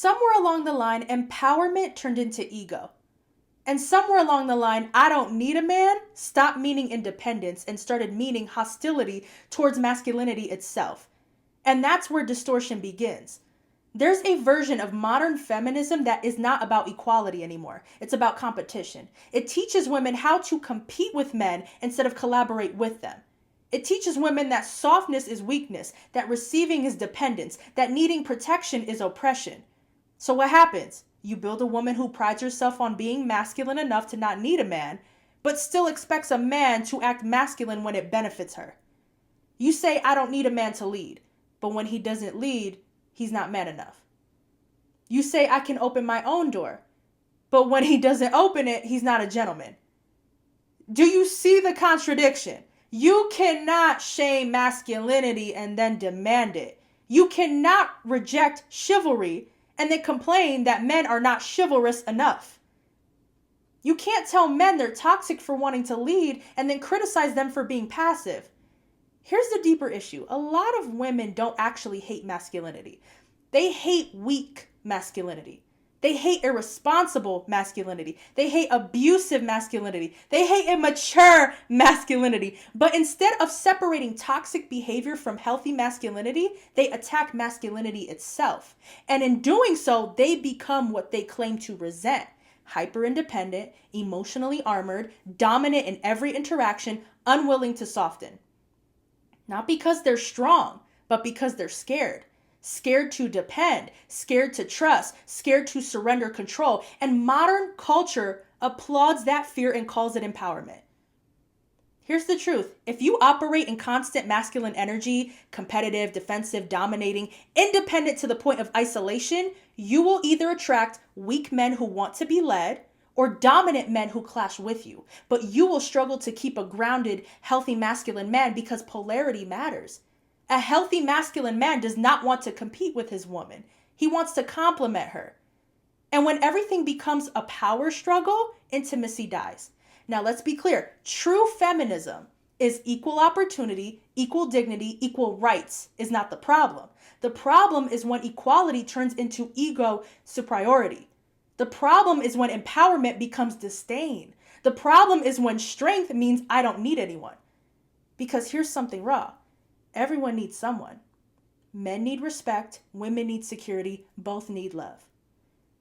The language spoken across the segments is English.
Somewhere along the line, empowerment turned into ego. And somewhere along the line, I don't need a man stopped meaning independence and started meaning hostility towards masculinity itself. And that's where distortion begins. There's a version of modern feminism that is not about equality anymore. It's about competition. It teaches women how to compete with men instead of collaborate with them. It teaches women that softness is weakness, that receiving is dependence, that needing protection is oppression. So what happens? You build a woman who prides herself on being masculine enough to not need a man, but still expects a man to act masculine when it benefits her. You say, I don't need a man to lead, but when he doesn't lead, he's not man enough. You say, I can open my own door, but when he doesn't open it, he's not a gentleman. Do you see the contradiction? You cannot shame masculinity and then demand it. You cannot reject chivalry and then complain that men are not chivalrous enough. You can't tell men they're toxic for wanting to lead and then criticize them for being passive. Here's the deeper issue. A lot of women don't actually hate masculinity. They hate weak masculinity. They hate irresponsible masculinity. They hate abusive masculinity. They hate immature masculinity. But instead of separating toxic behavior from healthy masculinity, they attack masculinity itself. And in doing so, they become what they claim to resent. Hyper independent, emotionally armored, dominant in every interaction, unwilling to soften. Not because they're strong, but because they're scared. Scared to depend, scared to trust, scared to surrender control. And modern culture applauds that fear and calls it empowerment. Here's the truth. If you operate in constant masculine energy, competitive, defensive, dominating, independent to the point of isolation, you will either attract weak men who want to be led or dominant men who clash with you. But you will struggle to keep a grounded, healthy masculine man because polarity matters. A healthy masculine man does not want to compete with his woman. He wants to complement her. And when everything becomes a power struggle, intimacy dies. Now let's be clear. True feminism is equal opportunity, equal dignity, equal rights is not the problem. The problem is when equality turns into ego superiority. The problem is when empowerment becomes disdain. The problem is when strength means I don't need anyone. Because here's something raw. Everyone needs someone. Men need respect, women need security, both need love.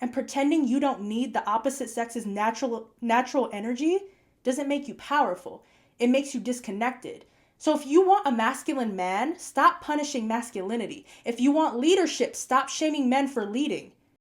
And pretending you don't need the opposite sex's natural energy doesn't make you powerful. It makes you disconnected. So if you want a masculine man, stop punishing masculinity. If you want leadership, stop shaming men for leading.